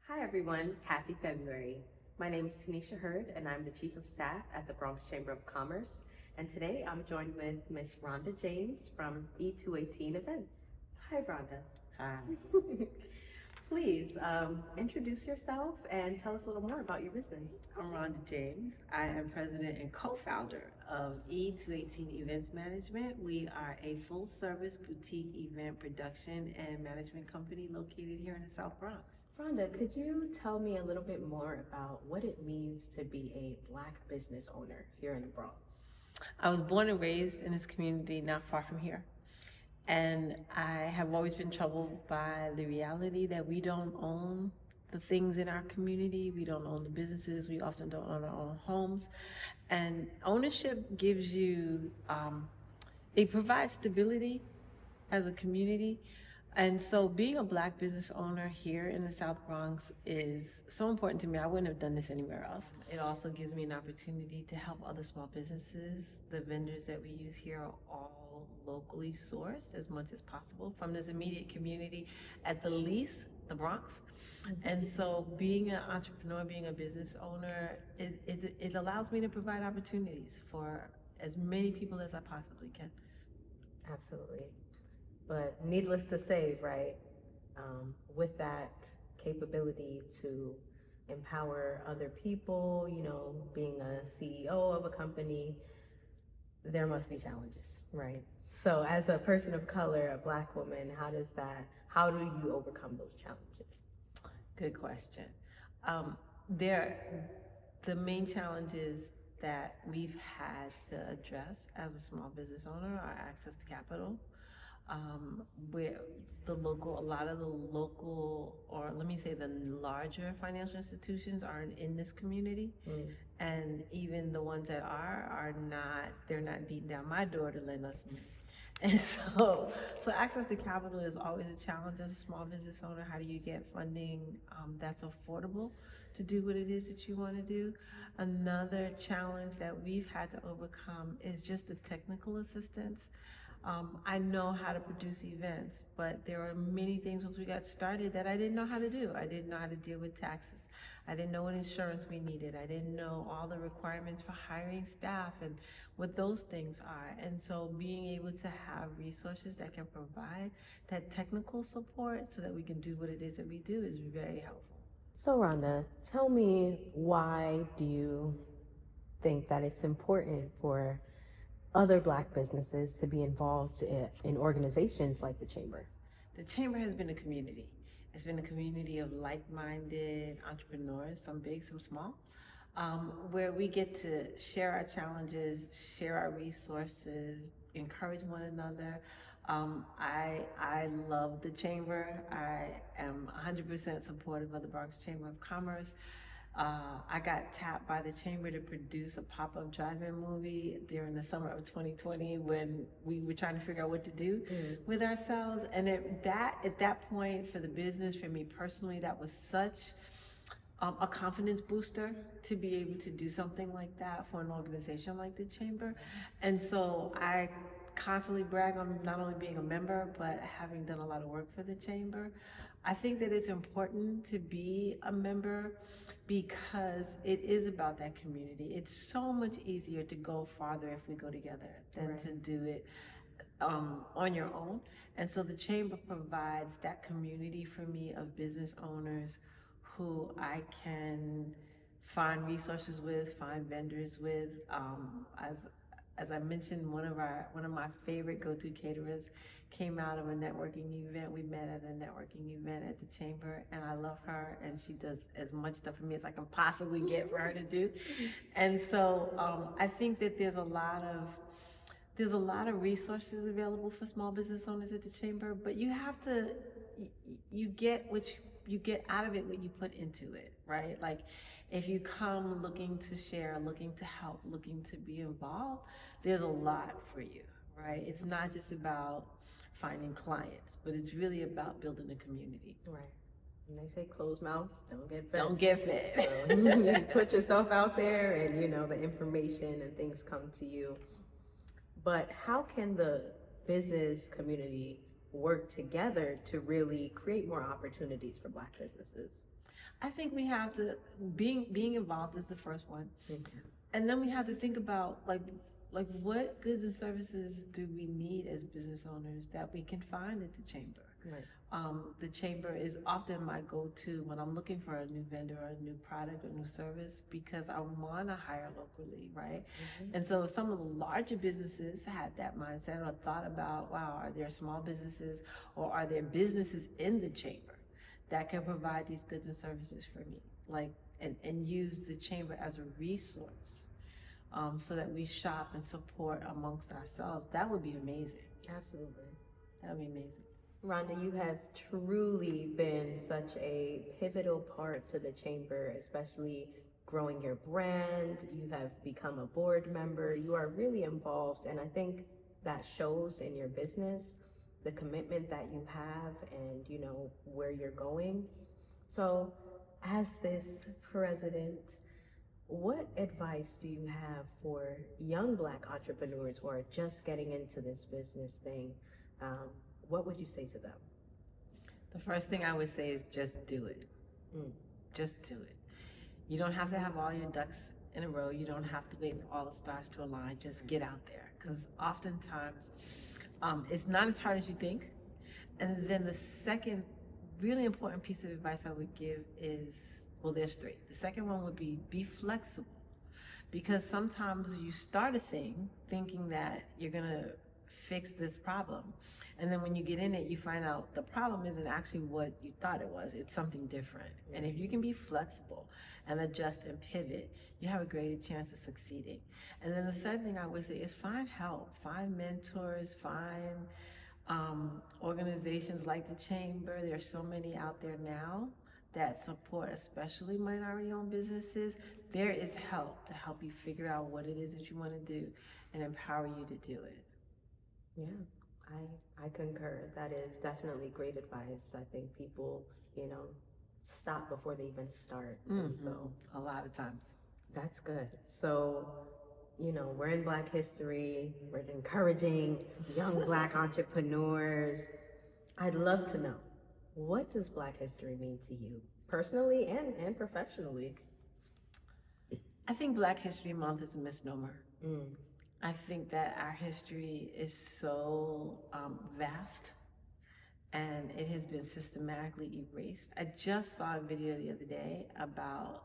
Hi everyone, happy February. My name is Tanisha Hurd and I'm the Chief of Staff at the Bronx Chamber of Commerce. And today I'm joined with Miss Rhonda James from E218 Events. Hi Rhonda. Hi, Please introduce yourself and tell us a little more about your business. I'm Rhonda James. I am president and co-founder of E218 Events Management. We are a full-service boutique event production and management company located here in the South Bronx. Rhonda, could you tell me a little bit more about what it means to be a Black business owner here in the Bronx? I was born and raised in this community not far from here. And I have always been troubled by the reality that we don't own the things in our community. We don't own the businesses. We often don't own our own homes. And ownership gives you, it provides stability as a community. And so being a Black business owner here in the South Bronx is so important to me. I wouldn't have done this anywhere else. It also gives me an opportunity to help other small businesses. The vendors that we use here are all locally sourced as much as possible from this immediate community, at the least, the Bronx. And so being an entrepreneur, being a business owner, it allows me to provide opportunities for as many people as I possibly can. Absolutely. But needless to say, right, with that capability to empower other people, being a CEO of a company, there must be challenges, right? So, as a person of color, a Black woman, how do you overcome those challenges? Good question. Um, there, the main challenges that we've had to address as a small business owner are access to capital. Where a lot of the local, or let me say the larger financial institutions aren't in this community. And even the ones that are not, they're not beating down my door to lend us money. And so access to capital is always a challenge as a small business owner. How do you get funding that's affordable to do what it is that you want to do? Another challenge that we've had to overcome is just the technical assistance. I know how to produce events, but there were many things once we got started that I didn't know how to do. I didn't know how to deal with taxes. I didn't know what insurance we needed. I didn't know all the requirements for hiring staff and what those things are. And so being able to have resources that can provide that technical support so that we can do what it is that we do is very helpful. So, Rhonda, tell me, why do you think that it's important for other Black businesses to be involved in organizations like the Chamber? The Chamber has been a community. It's been a community of like-minded entrepreneurs, some big, some small, where we get to share our challenges, share our resources, encourage one another. I love the Chamber. I am 100% supportive of the Bronx Chamber of Commerce. I got tapped by the Chamber to produce a pop-up drive-in movie during the summer of 2020 when we were trying to figure out what to do with ourselves. And at that point, for the business, for me personally, that was such a confidence booster to be able to do something like that for an organization like the Chamber. And so I constantly brag on not only being a member, but having done a lot of work for the Chamber. I think that it's important to be a member because it is about that community. It's so much easier to go farther if we go together than to do it on your own. And so the Chamber provides that community for me of business owners who I can find resources with, find vendors with. As I mentioned, one of my favorite go-to caterers came out of a networking event. We met at a networking event at the Chamber, and I love her, and she does as much stuff for me as I can possibly get for her to do. And so I think that there's a lot of resources available for small business owners at the Chamber, but you have to, you get you get out of it what you put into it, right? Like if you come looking to share, looking to help, looking to be involved, there's a lot for you, right? It's not just about finding clients, but it's really about building a community. Right. And they say closed mouths don't get fed. Don't get fed. So you put yourself out there and the information and things come to you. But how can the business community work together to really create more opportunities for Black businesses? I think we have to being involved is the first one, Mm-hmm. and then we have to think about like what goods and services do we need as business owners that we can find at the chamber. Right. The chamber is often my go-to when I'm looking for a new vendor or a new product or new service because I want to hire locally, right? Mm-hmm. And so some of the larger businesses had that mindset or thought about, wow, are there small businesses or are there businesses in the chamber that can provide these goods and services for me? Like, and use the chamber as a resource so that we shop and support amongst ourselves. That would be amazing. Absolutely. That would be amazing. Rhonda, you have truly been such a pivotal part to the chamber, especially growing your brand. You have become a board member. You are really involved, and I think that shows in your business, the commitment that you have, and where you're going. So, as this president, what advice do you have for young Black entrepreneurs who are just getting into this business thing? Um, what would you say to them? The first thing I would say is just do it. Mm. Just do it. You don't have to have all your ducks in a row. You don't have to wait for all the stars to align. Just get out there. Because oftentimes it's not as hard as you think. And then the second really important piece of advice I would give is, well, there's three. The second one would be flexible, because sometimes you start a thing thinking that you're going to fix this problem, and then when you get in it you find out the problem isn't actually what you thought it was. It's something different. And if you can be flexible and adjust and pivot, you have a greater chance of succeeding. And then the third thing I would say is find help, find mentors, find organizations like the chamber. There's so many out there now that support especially minority owned businesses. There is help to help you figure out what it is that you want to do and empower you to do it. Yeah, I concur. That is definitely great advice. I think people, you know, stop before they even start. And so A lot of times. that's good. So, we're in Black history, we're encouraging young Black entrepreneurs. I'd love to know, what does Black history mean to you personally and professionally? I think Black History Month is a misnomer. Mm. I think that our history is so vast and it has been systematically erased. I just saw a video the other day about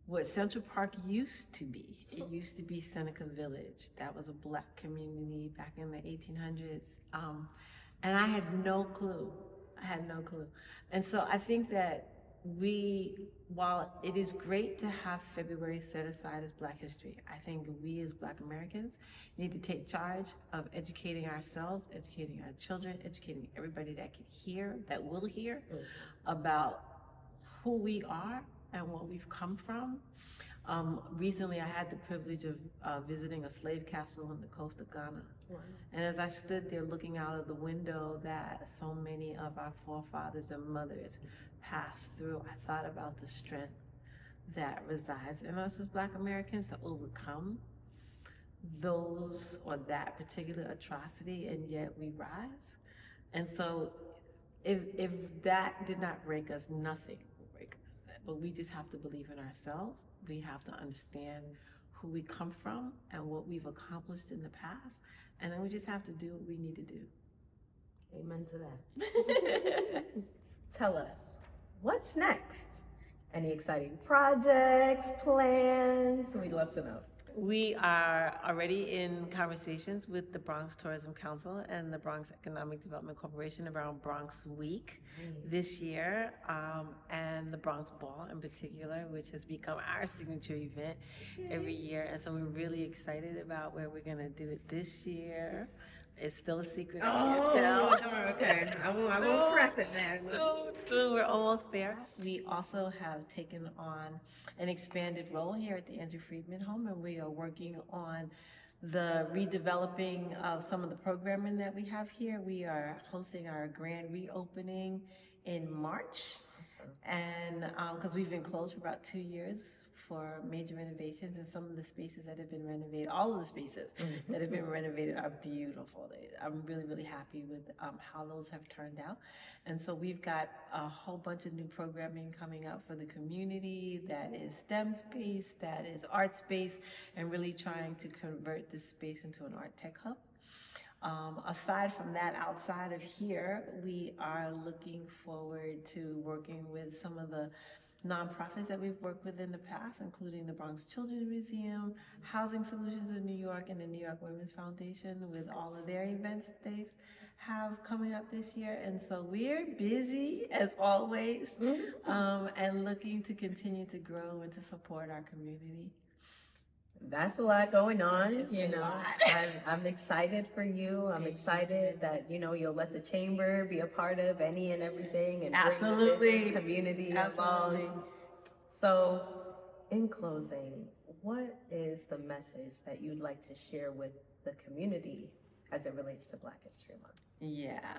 what Central Park used to be. It used to be Seneca Village. That was a Black community back in the 1800s. And I had no clue. I had no clue. And so I think that while it is great to have February set aside as Black History, I think we as Black Americans need to take charge of educating ourselves, educating our children, educating everybody that can hear, that will hear, about who we are and what we've come from. Recently, I had the privilege of visiting a slave castle on the coast of Ghana. Wow. And as I stood there looking out of the window that so many of our forefathers and mothers passed through, I thought about the strength that resides in us as Black Americans to overcome those or that particular atrocity, and yet we rise. And so if that did not break us, nothing will break us. But we just have to believe in ourselves. We have to understand who we come from and what we've accomplished in the past. And then we just have to do what we need to do. Amen to that. Tell us, what's next? Any exciting projects, plans? We'd love to know. We are already in conversations with the Bronx Tourism Council and the Bronx Economic Development Corporation around Bronx Week this year, and the Bronx Ball in particular, which has become our signature event every year. And so we're really excited about where we're going to do it this year. It's still a secret. I can't tell. Okay. I won't press it then. Soon, we're almost there. We also have taken on an expanded role here at the Andrew Friedman Home, and we are working on the redeveloping of some of the programming that we have here. We are hosting our grand reopening in March, Awesome. and because we've been closed for about 2 years for major renovations, and some of the spaces that have been renovated, all of the spaces that have been renovated are beautiful. I'm really, really happy with how those have turned out. And so we've got a whole bunch of new programming coming up for the community that is STEM space, that is art space, and really trying to convert this space into an art tech hub. Aside from that, outside of here, we are looking forward to working with some of the nonprofits that we've worked with in the past, including the Bronx Children's Museum, Housing Solutions of New York, and the New York Women's Foundation with all of their events that they have coming up this year. And so we're busy as always, and looking to continue to grow and to support our community. That's a lot going on, It's you a know. lot. I'm excited for you. I'm excited that, you know, you'll let the chamber be a part of any and everything and bring the business community along. So, in closing, what is the message that you'd like to share with the community as it relates to Black History Month? Yeah.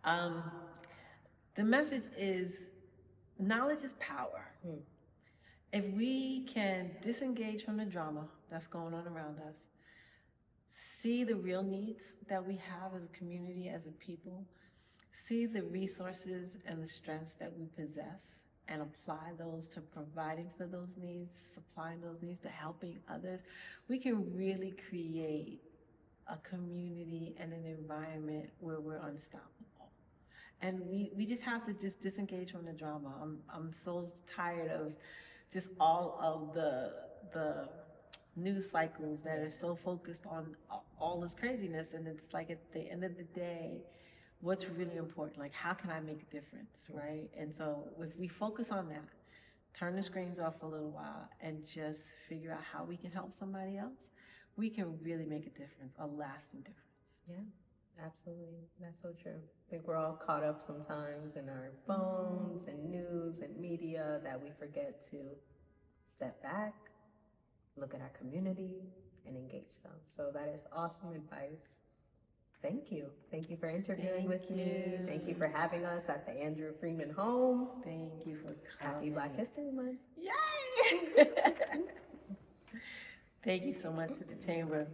Um, the message is knowledge is power. If we can disengage from the drama that's going on around us, see the real needs that we have as a community, as a people, see the resources and the strengths that we possess, and apply those to providing for those needs, supplying those needs, to helping others, we can really create a community and an environment where we're unstoppable. And we just have to just disengage from the drama. I'm so tired of just all of the news cycles that are so focused on all this craziness, and it's like at the end of the day, what's really important, like how can I make a difference, right? And so if we focus on that, turn the screens off for a little while and just figure out how we can help somebody else, we can really make a difference, a lasting difference. Yeah, absolutely. That's so true. I think we're all caught up sometimes in our phones and news and media that we forget to step back, look at our community, and engage them. So that is awesome advice. Thank you. Thank you for interviewing with me. Thank you for having us at the Andrew Freeman home. Thank you for coming. Happy Black History Month. Yay! Thank you so much to the Chamber.